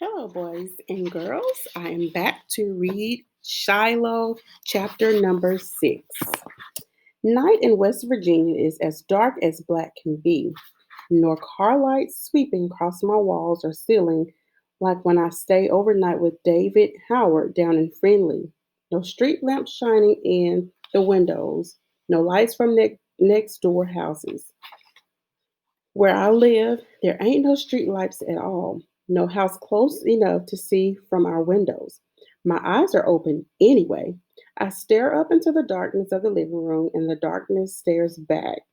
Hello, boys and girls. I am back to read Shiloh chapter number 6. Night in West Virginia is as dark as black can be, nor car lights sweeping across my walls or ceiling like when I stay overnight with David Howard down in Friendly. No street lamps shining in the windows, no lights from next door houses. Where I live, there ain't no street lights at all. No house close enough to see from our windows. My eyes are open anyway. I stare up into the darkness of the living room, and the darkness stares back.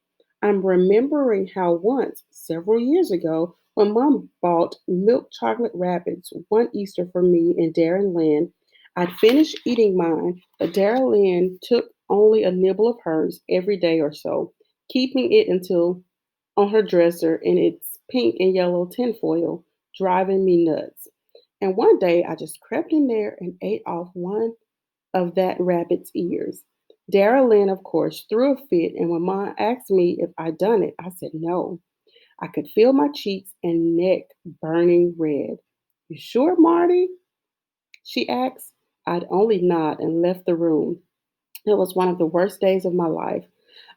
I'm remembering how once, several years ago, when Mom bought milk chocolate rabbits one Easter for me and Darren Lynn, I'd finished eating mine, but Darren Lynn took only a nibble of hers every day or so, keeping it until on her dresser in its pink and yellow tinfoil, driving me nuts. And one day I just crept in there and ate off one of that rabbit's ears. Dara Lynn, of course, threw a fit, and when Mom asked me if I'd done it, I said no. I could feel my cheeks and neck burning red. You sure, Marty? She asked. I'd only nod and left the room. It was one of the worst days of my life.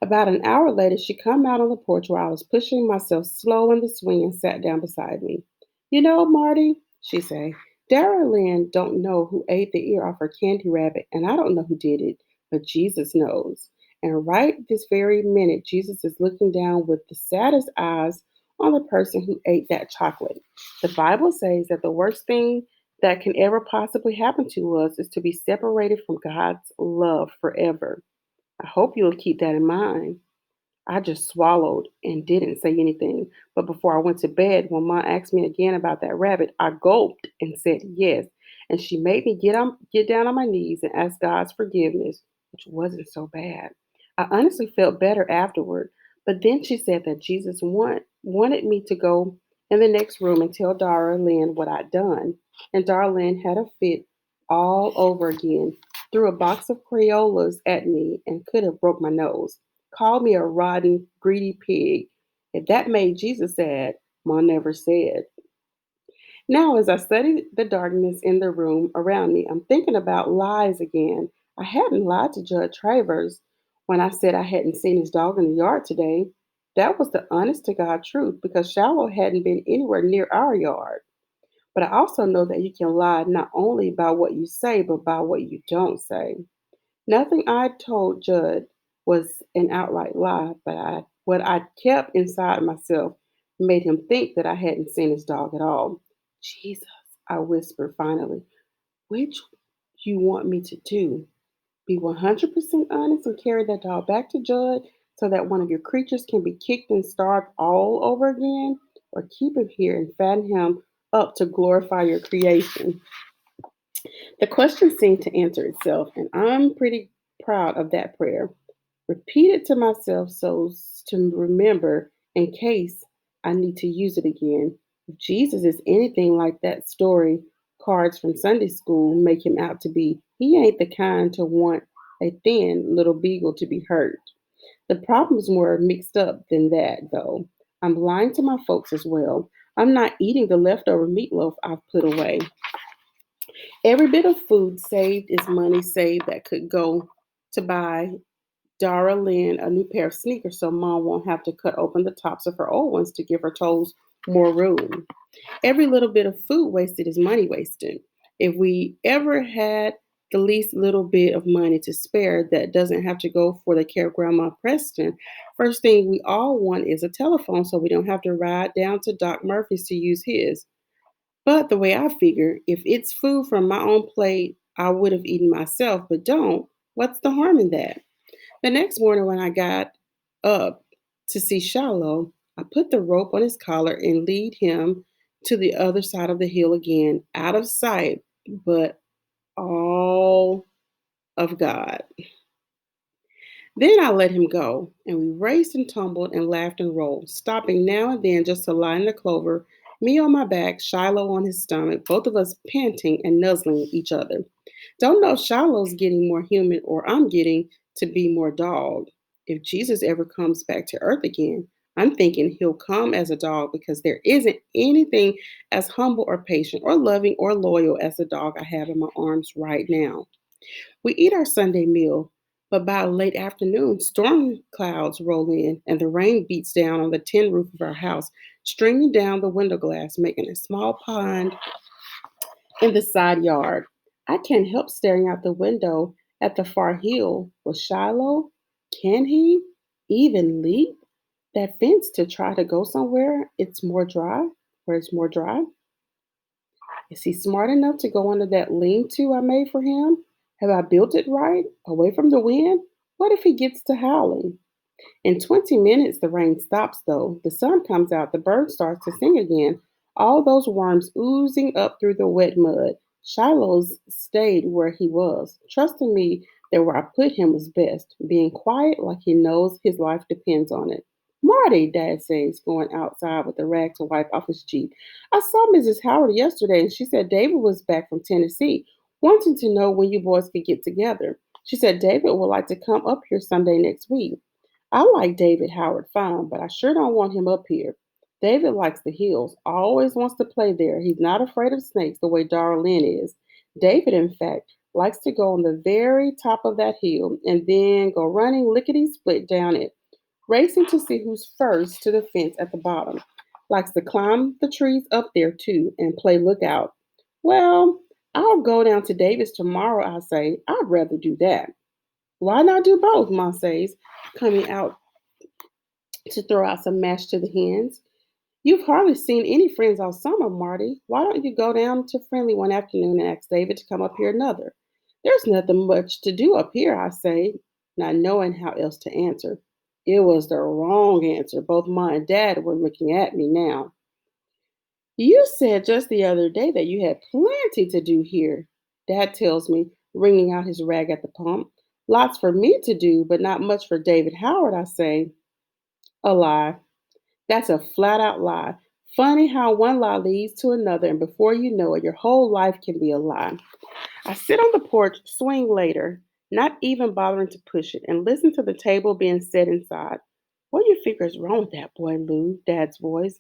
About an hour later, she come out on the porch where I was pushing myself slow in the swing and sat down beside me. You know, Marty, she say, Dara Lynn don't know who ate the ear off her candy rabbit, and I don't know who did it, but Jesus knows. And right this very minute, Jesus is looking down with the saddest eyes on the person who ate that chocolate. The Bible says that the worst thing that can ever possibly happen to us is to be separated from God's love forever. I hope you'll keep that in mind. I just swallowed and didn't say anything. But before I went to bed, when Mom asked me again about that rabbit, I gulped and said yes. And she made me get down on my knees and ask God's forgiveness, which wasn't so bad. I honestly felt better afterward. But then she said that wanted me to go in the next room and tell Dara Lynn what I'd done. And Dara Lynn had a fit all over again, threw a box of Crayolas at me, and could have broke my nose. Called me a rotten, greedy pig. If that made Jesus sad, Mom never said. Now, as I study the darkness in the room around me, I'm thinking about lies again. I hadn't lied to Judge Travers when I said I hadn't seen his dog in the yard today. That was the honest to God truth because Shallow hadn't been anywhere near our yard. But I also know that you can lie not only by what you say, but by what you don't say. Nothing I told Judd was an outright lie, but what I kept inside myself made him think that I hadn't seen his dog at all. Jesus, I whispered finally, which you want me to do? Be 100% honest and carry that dog back to Judd so that one of your creatures can be kicked and starved all over again? Or keep him here and fatten him up to glorify your creation? The question seemed to answer itself, and I'm pretty proud of that prayer. Repeat it to myself so to remember in case I need to use it again. If Jesus is anything like that story cards from Sunday school make him out to be, he ain't the kind to want a thin little beagle to be hurt. The problems were mixed up than that, though. I'm lying to my folks as well. I'm not eating the leftover meatloaf I've put away. Every bit of food saved is money saved that could go to buy Dara Lynn a new pair of sneakers so Mom won't have to cut open the tops of her old ones to give her toes more room. Every little bit of food wasted is money wasted. If we ever had the least little bit of money to spare that doesn't have to go for the care of Grandma Preston, first thing we all want is a telephone so we don't have to ride down to Doc Murphy's to use his. But the way I figure, if it's food from my own plate, I would have eaten myself, but don't. What's the harm in that? The next morning, when I got up to see Shiloh, I put the rope on his collar and lead him to the other side of the hill again, out of sight, but all of God. Then I let him go, and we raced and tumbled and laughed and rolled, stopping now and then just to lie in the clover, me on my back, Shiloh on his stomach, both of us panting and nuzzling each other. Don't know if Shiloh's getting more human or I'm getting to be more dog. If Jesus ever comes back to earth again, I'm thinking he'll come as a dog because there isn't anything as humble or patient or loving or loyal as the dog I have in my arms right now. We eat our Sunday meal, but by late afternoon, storm clouds roll in and the rain beats down on the tin roof of our house, streaming down the window glass, making a small pond in the side yard. I can't help staring out the window at the far hill. Will Shiloh, can he even leap that fence to try to go somewhere where it's more dry? Is he smart enough to go under that lean to I made for him? Have I built it right, away from the wind? What if he gets to howling? In 20 minutes, the rain stops, though. The sun comes out, the bird starts to sing again, all those worms oozing up through the wet mud. Shiloh's stayed where he was, trusting me that where I put him was best, being quiet like he knows his life depends on it. Marty, Dad says, going outside with a rag to wipe off his cheek. I saw Mrs. Howard yesterday, and she said David was back from Tennessee, wanting to know when you boys could get together. She said David would like to come up here someday next week. I like David Howard fine, but I sure don't want him up here. David likes the hills, always wants to play there. He's not afraid of snakes the way Darlene is. David, in fact, likes to go on the very top of that hill and then go running lickety split down it, racing to see who's first to the fence at the bottom. Likes to climb the trees up there too and play lookout. Well, I'll go down to David's tomorrow, I say. I'd rather do that. Why not do both? Ma says, coming out to throw out some mash to the hens. You've hardly seen any friends all summer, Marty. Why don't you go down to Friendly one afternoon and ask David to come up here another? There's nothing much to do up here, I say, not knowing how else to answer. It was the wrong answer. Both Ma and Dad were looking at me now. You said just the other day that you had plenty to do here, Dad tells me, wringing out his rag at the pump. Lots for me to do, but not much for David Howard, I say. A lie. That's a flat out lie. Funny how one lie leads to another, and before you know it, your whole life can be a lie. I sit on the porch, swing later, not even bothering to push it, and listen to the table being set inside. What do you figure is wrong with that boy, Lou? Dad's voice.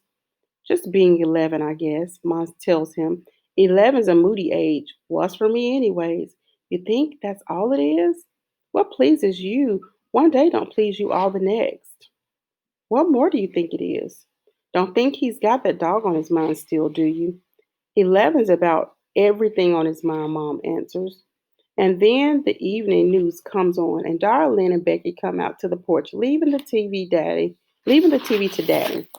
Just being 11, I guess, Mom tells him. 11's a moody age. Was for me, anyways. You think that's all it is? What pleases you one day don't please you all the next. What more do you think it is? Don't think he's got that dog on his mind still, do you? 11's about everything on his mind, Mom answers. And then the evening news comes on, and Darlene and Becky come out to the porch, leaving the TV to Daddy.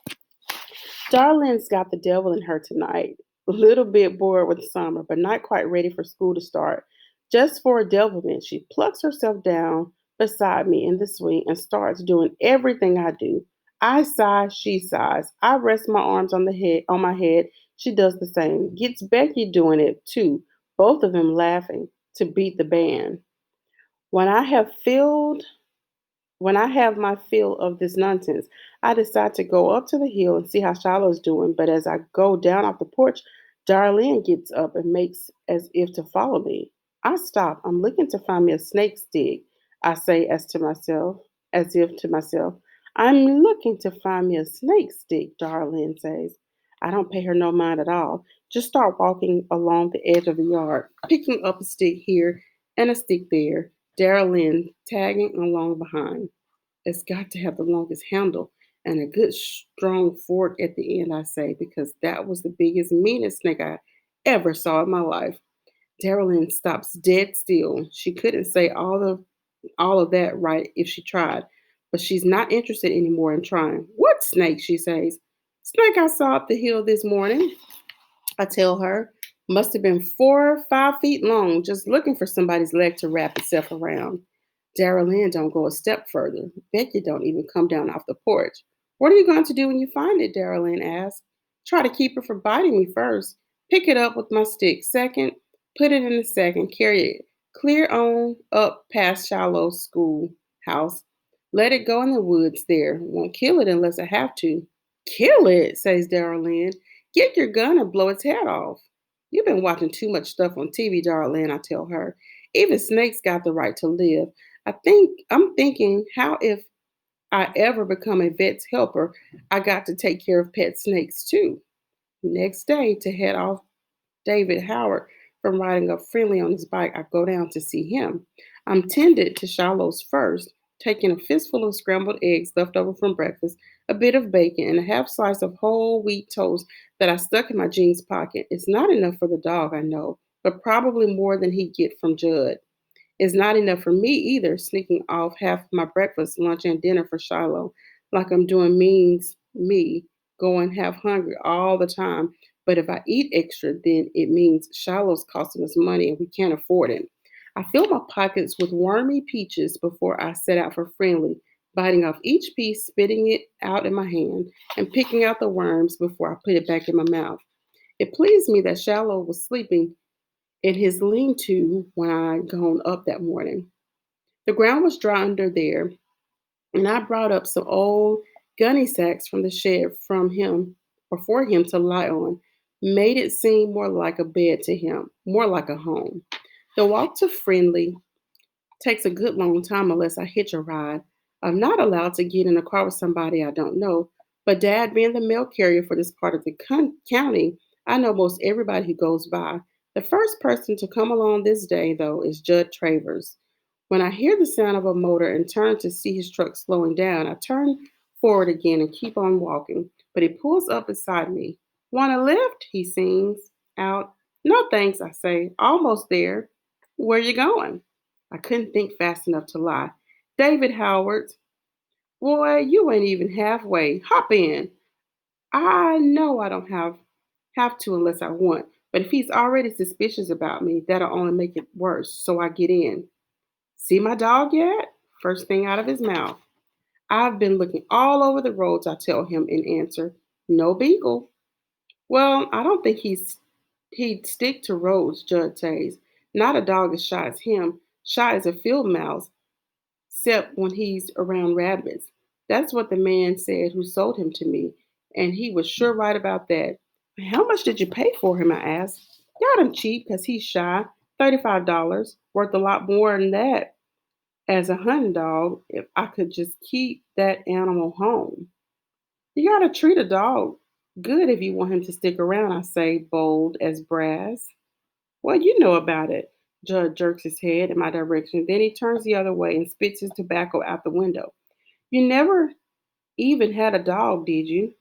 Darlene's got the devil in her tonight. A little bit bored with summer, but not quite ready for school to start. Just for a devilment, she plucks herself down beside me in the swing and starts doing everything I do. I sigh, she sighs. I rest my arms on my head. She does the same. Gets Becky doing it too, both of them laughing to beat the band. When I have filled when I have my fill of this nonsense, I decide to go up to the hill and see how Shiloh's doing. But as I go down off the porch, Darlene gets up and makes as if to follow me. I stop. I'm looking to find me a snake stick. I say as if to myself. I'm looking to find me a snake stick, Darlene says. I don't pay her no mind at all. Just start walking along the edge of the yard, picking up a stick here and a stick there. Darlene tagging along behind. It's got to have the longest handle and a good strong fork at the end, I say, because that was the biggest, meanest snake I ever saw in my life. Darylyn stops dead still. She couldn't say all of that right if she tried, but she's not interested anymore in trying. What snake? She says. Snake I saw up the hill this morning. I tell her. Must have been 4 or 5 feet long, just looking for somebody's leg to wrap itself around. Darrell Ann don't go a step further. Becky don't even come down off the porch. What are you going to do when you find it? Darrell Ann asked. Try to keep her from biting me first. Pick it up with my stick. Second, put it in the sack and carry it clear on up past Shiloh's schoolhouse. Let it go in the woods there. Won't kill it unless I have to. Kill it, says Darrell Ann. Get your gun and blow its head off. You've been watching too much stuff on TV, darling, I tell her. Even snakes got the right to live. I'm thinking, how if I ever become a vet's helper, I got to take care of pet snakes too. Next day, to head off David Howard from riding up friendly on his bike, I go down to see him. I'm tended to Shiloh's first, taking a fistful of scrambled eggs left over from breakfast, a bit of bacon, and a half slice of whole wheat toast that I stuck in my jeans pocket. It's not enough for the dog, I know, but probably more than he'd get from Judd. It's not enough for me either, sneaking off half of my breakfast, lunch, and dinner for Shiloh, like I'm doing means me, going half hungry all the time. But if I eat extra, then it means Shiloh's costing us money and we can't afford it. I fill my pockets with wormy peaches before I set out for Friendly, biting off each piece, spitting it out in my hand, and picking out the worms before I put it back in my mouth. It pleased me that Shiloh was sleeping in his lean-to when I gone up that morning. The ground was dry under there, and I brought up some old gunny sacks from the shed from him or for him to lie on, made it seem more like a bed to him, more like a home. The walk to Friendly takes a good long time unless I hitch a ride. I'm not allowed to get in a car with somebody I don't know, but Dad, being the mail carrier for this part of the county, I know most everybody who goes by. The first person to come along this day, though, is Judd Travers. When I hear the sound of a motor and turn to see his truck slowing down, I turn forward again and keep on walking, but he pulls up beside me. Want a lift? He sings out. No thanks, I say. Almost there. Where you going? I couldn't think fast enough to lie. David Howard, boy, you ain't even halfway. Hop in. I know I don't have to unless I want, but if he's already suspicious about me, that'll only make it worse. So I get in. See my dog yet? First thing out of his mouth. I've been looking all over the roads, I tell him in answer. No beagle. Well, I don't think he'd stick to roads, Judd says. Not a dog as shy as him. Shy as a field mouse, except when he's around rabbits. That's what the man said who sold him to me, and he was sure right about that. How much did you pay for him? I asked. Got him cheap because he's shy. $35, worth a lot more than that as a hunting dog if I could just keep that animal home. You gotta treat a dog good if you want him to stick around, I say, bold as brass. Well, you know about it. Judd jerks his head in my direction. Then he turns the other way and spits his tobacco out the window. You never even had a dog, did you?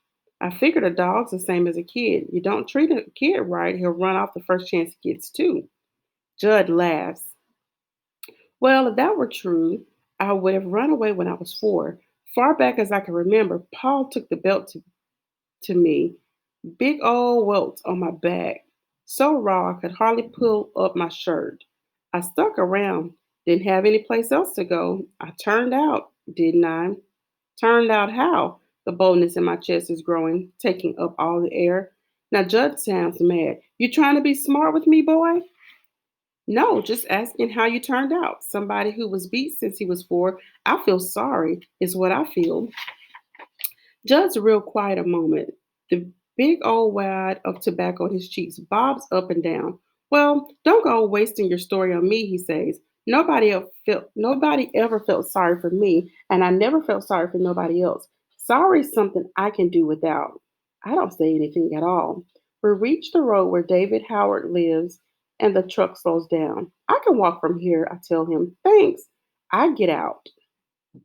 I figured a dog's the same as a kid. You don't treat a kid right, he'll run off the first chance he gets, too. Judd laughs. Well, if that were true, I would have run away when I was 4. Far back as I can remember, Paul took the belt to me, big old welts on my back, so raw I could hardly pull up my shirt. I stuck around, didn't have any place else to go. I turned out, didn't I? Turned out how? The boldness in my chest is growing, taking up all the air. Now, Judd sounds mad. You trying to be smart with me, boy? No, just asking how you turned out. Somebody who was beat since he was 4. I feel sorry, is what I feel. Judd's real quiet a moment. The big old wad of tobacco in his cheeks bobs up and down. Well, don't go wasting your story on me, he says. Nobody ever felt sorry for me, and I never felt sorry for nobody else. Sorry is something I can do without. I don't say anything at all. We reach the road where David Howard lives, and the truck slows down. I can walk from here, I tell him. Thanks. I get out.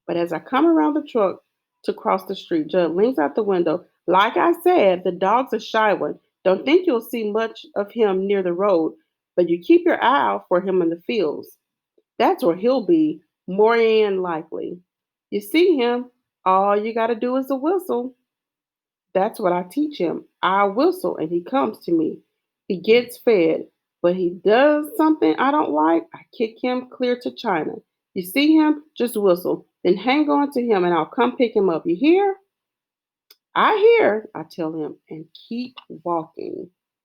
But as I come around the truck to cross the street, Judd leans out the window. Like I said, the dog's a shy one. Don't think you'll see much of him near the road, but you keep your eye out for him in the fields. That's where he'll be, more than likely. You see him, all you got to do is a whistle. That's what I teach him. I whistle and he comes to me. He gets fed, but he does something I don't like. I kick him clear to China. You see him? Just whistle. Then hang on to him and I'll come pick him up. You hear? I hear, I tell him, and keep walking.